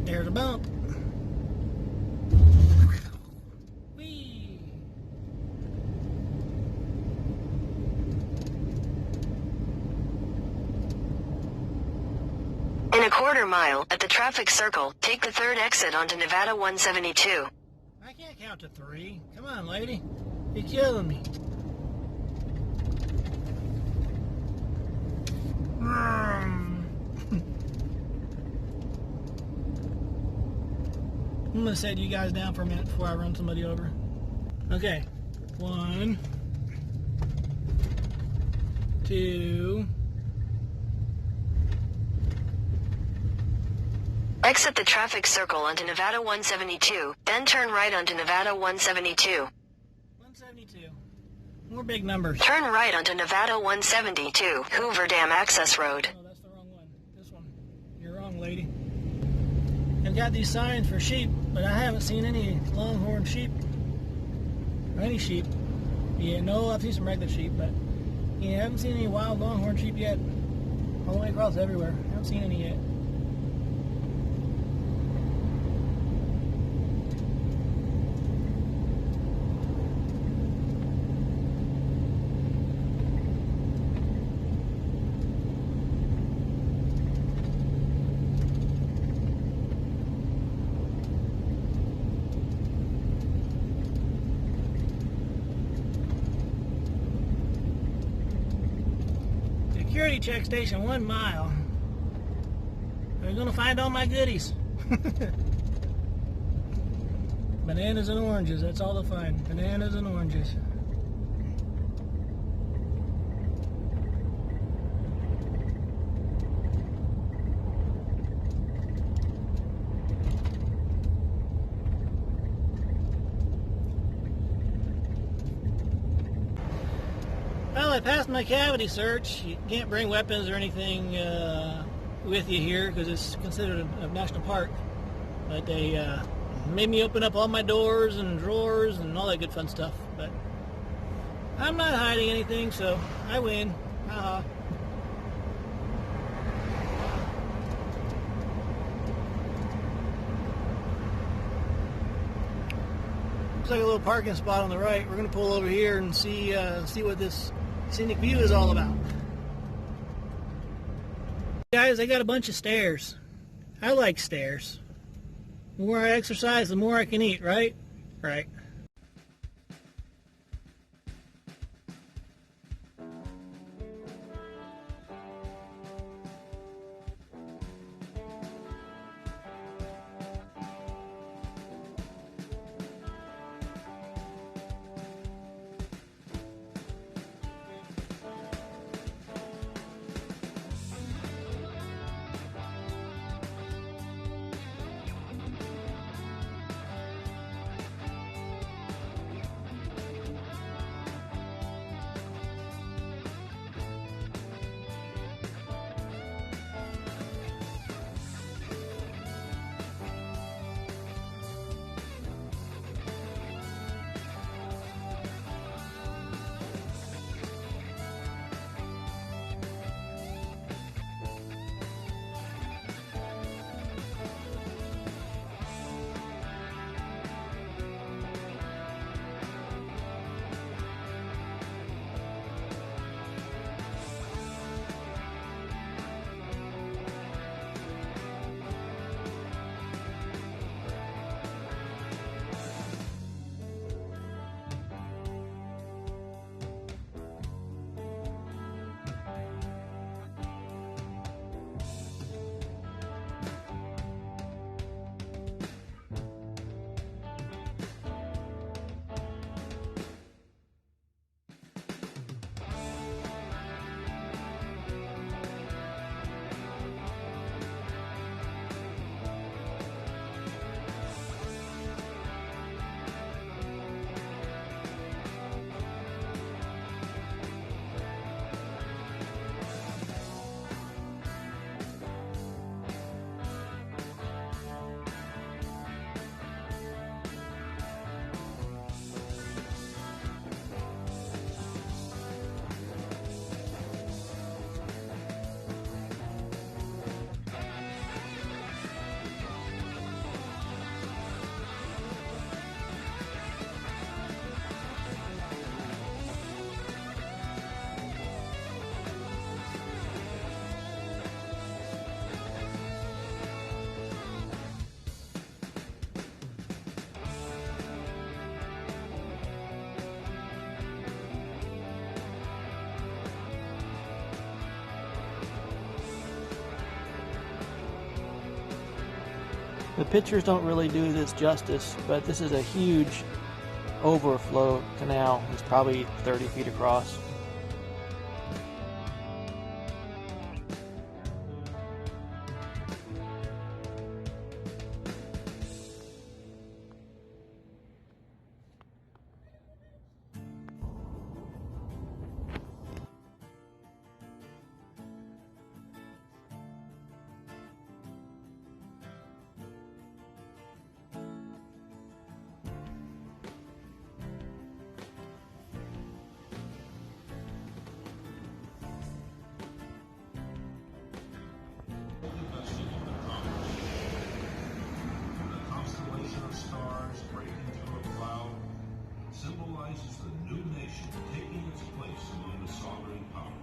There's a bump. Whee! In a quarter mile, at the traffic circle, take the third exit onto Nevada 172. I can't count to 3. Come on, lady. You're killing me. I'm gonna set you guys down for a minute before I run somebody over. Okay. 1, 2. Exit the traffic circle onto Nevada 172, then turn right onto Nevada 172. 172. More big numbers. Turn right onto Nevada 172, Hoover Dam Access Road. Oh, that's the wrong one. This one. You're wrong, lady. I've got these signs for sheep, but I haven't seen any longhorn sheep. Or any sheep. Yeah, no, I've seen some regular sheep, but yeah, I haven't seen any wild longhorn sheep yet. All the way across everywhere. I haven't seen any yet. Security check station, 1 mile. Are you gonna find all my goodies? Bananas and oranges, that's all they'll find. Bananas and oranges. Well, I passed my cavity search. You can't bring weapons or anything with you here because it's considered a national park. But they made me open up all my doors and drawers and all that good fun stuff. But I'm not hiding anything, so I win. Haha. Looks like a little parking spot on the right. We're gonna pull over here and see what this scenic view is all about. Guys, they got a bunch of stairs. I like stairs. The more I exercise, the more I can eat, right? Right. The pictures don't really do this justice, but this is a huge overflow canal. It's probably 30 feet across. Symbolizes the new nation taking its place among the sovereign powers.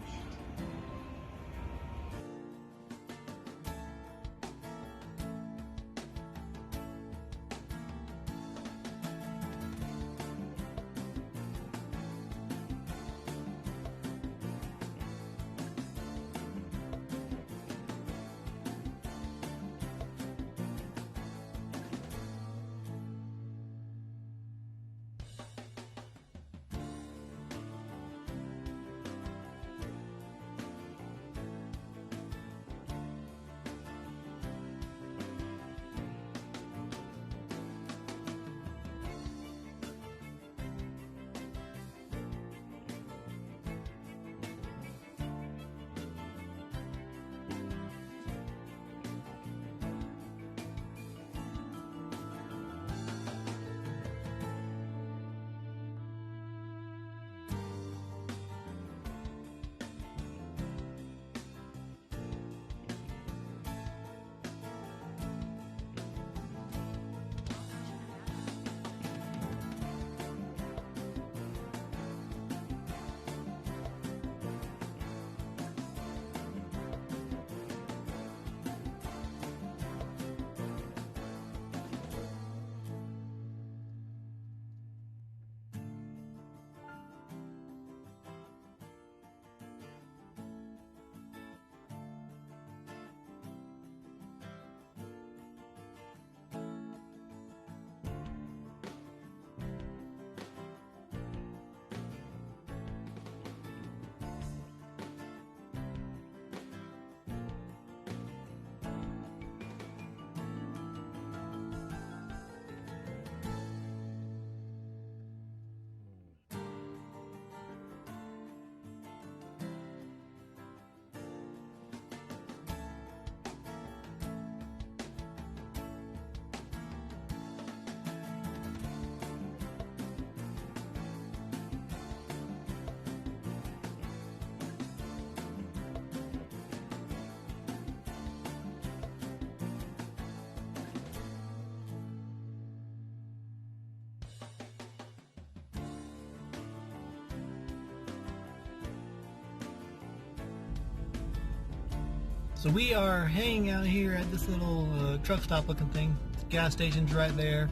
So we are hanging out here at this little truck stop looking thing. The gas station's right there,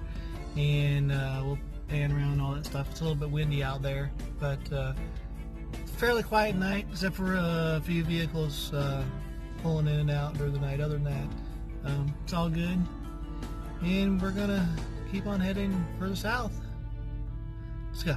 and we'll pan around and all that stuff. It's a little bit windy out there, but fairly quiet night, except for a few vehicles pulling in and out during the night. Other than that, it's all good. And we're gonna keep on heading further south. Let's go.